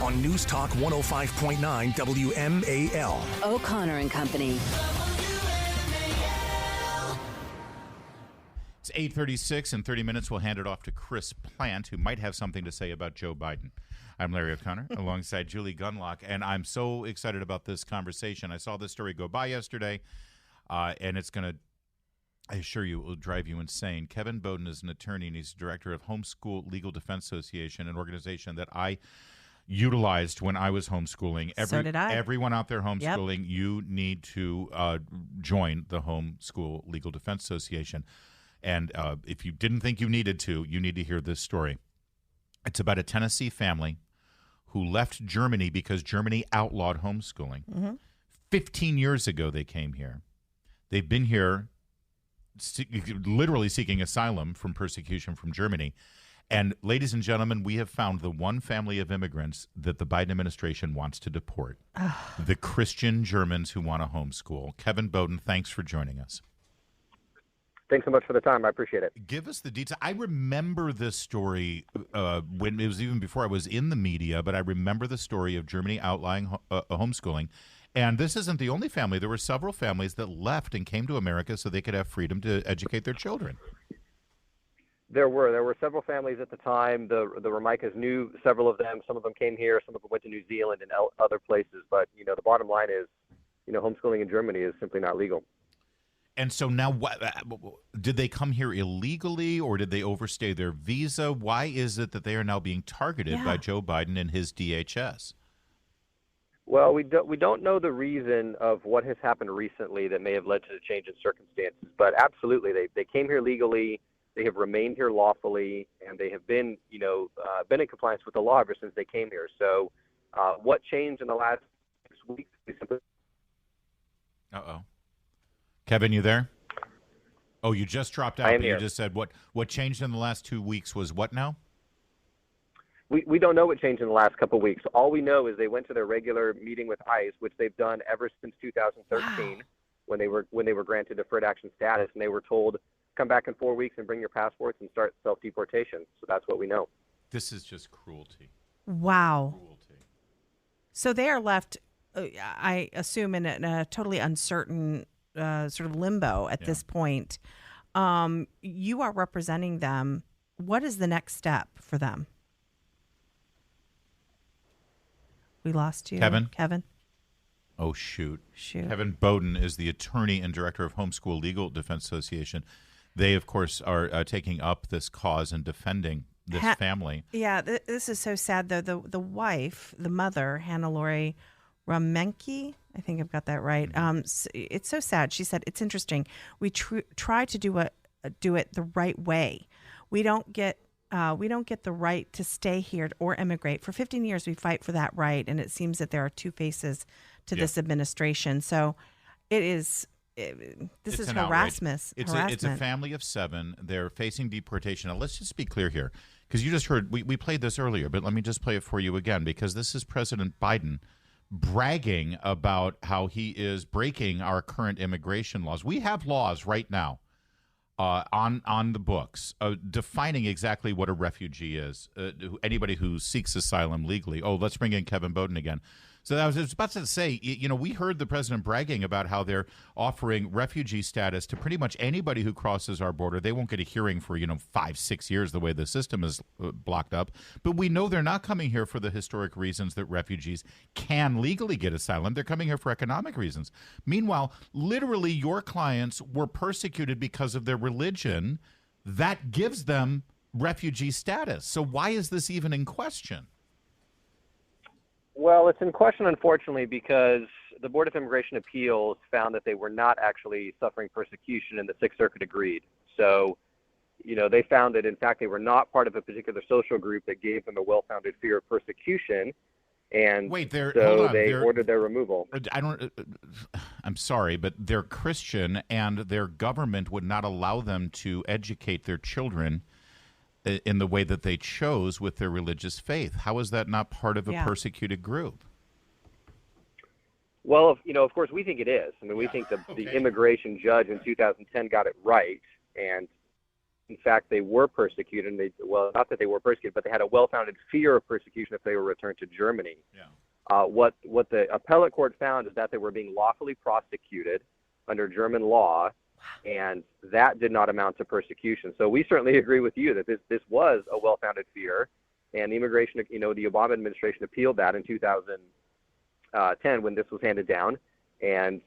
on News Talk 105.9 WMAL. O'Connor and Company. It's 8:36. In 30 minutes, we'll hand it off to Chris Plant, who might have something to say about Joe Biden. I'm Larry O'Connor, alongside Julie Gunlock, and I'm so excited about this conversation. I saw this story go by yesterday, and it's going to, I assure you, it will drive you insane. Kevin Boden is an attorney, and he's director of Homeschool Legal Defense Association, an organization that I utilized when I was homeschooling. So did I. Everyone out there homeschooling, you need to join the Homeschool Legal Defense Association. And if you didn't think you needed to, you need to hear this story. It's about a Tennessee family who left Germany because Germany outlawed homeschooling. 15 years ago, they came here. They've been here literally seeking asylum from persecution from Germany. And ladies and gentlemen, we have found the one family of immigrants that the Biden administration wants to deport. The Christian Germans who want to homeschool. Kevin Boden, thanks for joining us. Thanks so much for the time. I appreciate it. Give us the details. I remember this story when it was even before I was in the media, but I remember the story of Germany outlawing homeschooling. And this isn't the only family. There were several families that left and came to America so they could have freedom to educate their children. There were several families at the time. The Ramaikas knew several of them. Some of them came here. Some of them went to New Zealand and other places. But, the bottom line is, homeschooling in Germany is simply not legal. And so now, did they come here illegally, or did they overstay their visa? Why is it that they are now being targeted by Joe Biden and his DHS? Well, we don't know the reason of what has happened recently that may have led to the change in circumstances. But absolutely, they came here legally. They have remained here lawfully, and they have been, been in compliance with the law ever since they came here. So, what changed in the last 6 weeks? Uh-oh. Kevin, you there? Oh, you just dropped out. I am but here. You just said what changed in the last 2 weeks was what now? We don't know what changed in the last couple of weeks. All we know is they went to their regular meeting with ICE, which they've done ever since 2013, when they were granted deferred action status, and they were told, come back in 4 weeks and bring your passports and start self-deportation. So that's what we know. This is just cruelty. Wow. Cruelty. So they are left, I assume, in a totally uncertain sort of limbo at this point. You are representing them. What is the next step for them? We lost you. Kevin? Oh, shoot. Kevin Boden is the attorney and director of Homeschool Legal Defense Association. They, of course, are taking up this cause and defending this family. Yeah, this is so sad, though. The wife, the mother, Hannah Lori Ramenke, I think I've got that right. It's so sad. She said, it's interesting. We try to do it the right way. We don't get the right to stay here or immigrate. For 15 years, we fight for that right, and it seems that there are two faces to this administration. So this is harassment. It's a family of 7. They're facing deportation. Now, let's just be clear here, because you just heard, we played this earlier, but let me just play it for you again, because this is President Biden bragging about how he is breaking our current immigration laws. We have laws right now on the books defining exactly what a refugee is. Anybody who seeks asylum legally. Oh, let's bring in Kevin Boden again. So I was about to say, we heard the president bragging about how they're offering refugee status to pretty much anybody who crosses our border. They won't get a hearing for, 5-6 years the way the system is blocked up. But we know they're not coming here for the historic reasons that refugees can legally get asylum. They're coming here for economic reasons. Meanwhile, literally your clients were persecuted because of their religion. That gives them refugee status. So why is this even in question? Well, it's in question, unfortunately, because the Board of Immigration Appeals found that they were not actually suffering persecution, and the Sixth Circuit agreed. So, they found that, in fact, they were not part of a particular social group that gave them a well-founded fear of persecution, and so they ordered their removal. I'm sorry, but they're Christian, and their government would not allow them to educate their children in the way that they chose with their religious faith. How is that not part of a persecuted group? Well, of course, we think it is. I mean, we think the immigration judge in 2010 got it right. And in fact, they were persecuted. And not that they were persecuted, but they had a well-founded fear of persecution if they were returned to Germany. Yeah. What the appellate court found is that they were being lawfully prosecuted under German law, and that did not amount to persecution. So we certainly agree with you that this was a well-founded fear, and the Obama administration appealed that in 2010 when this was handed down, and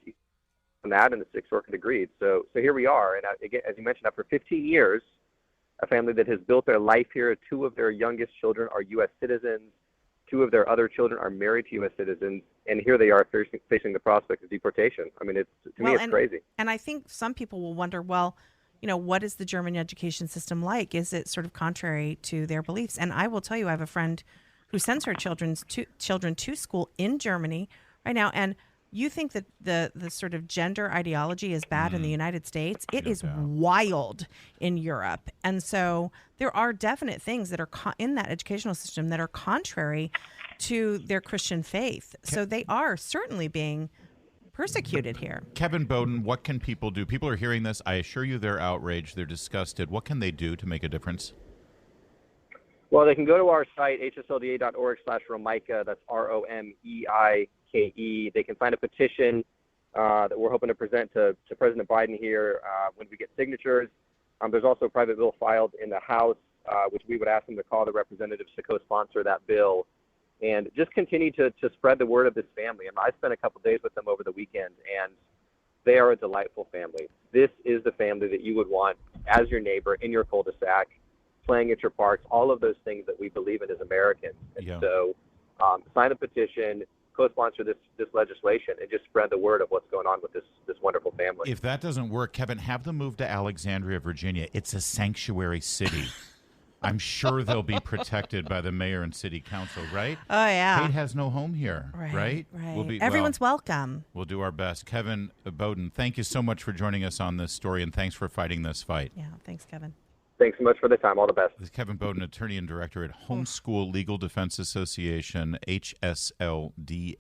on that, and the Sixth Circuit agreed. So here we are, and again, as you mentioned, after 15 years, a family that has built their life here. 2 of their youngest children are U.S. citizens. 2 of their other children are married to U.S. citizens, and here they are facing the prospect of deportation. I mean, to me, it's crazy. And I think some people will wonder, well, what is the German education system like? Is it sort of contrary to their beliefs? And I will tell you, I have a friend who sends her children to school in Germany right now, and you think that the sort of gender ideology is bad in the United States. It is wild in Europe. And so there are definite things that are in that educational system that are contrary to their Christian faith. So they are certainly being persecuted here. Kevin Boden, what can people do? People are hearing this. I assure you they're outraged. They're disgusted. What can they do to make a difference? Well, they can go to our site, hslda.org/Romeike. That's ROMEIKE. They can sign a petition that we're hoping to present to President Biden here when we get signatures. There's also a private bill filed in the House, which we would ask them to call the representatives to co-sponsor that bill, and just continue to spread the word of this family. And I spent a couple days with them over the weekend, and they are a delightful family. This is the family that you would want as your neighbor in your cul-de-sac, playing at your parks, all of those things that we believe in as Americans. And so sign a petition, co-sponsor this legislation, and just spread the word of what's going on with this wonderful family. If that doesn't work, Kevin, have them move to Alexandria, Virginia. It's a sanctuary city. I'm sure they'll be protected by the mayor and city council, right? Oh, yeah. Kate has no home here, right? Right. Everyone's welcome. We'll do our best. Kevin Boden, thank you so much for joining us on this story, and thanks for fighting this fight. Yeah, thanks, Kevin. Thanks so much for the time. All the best. This is Kevin Boden, attorney and director at Homeschool Legal Defense Association, HSLDA.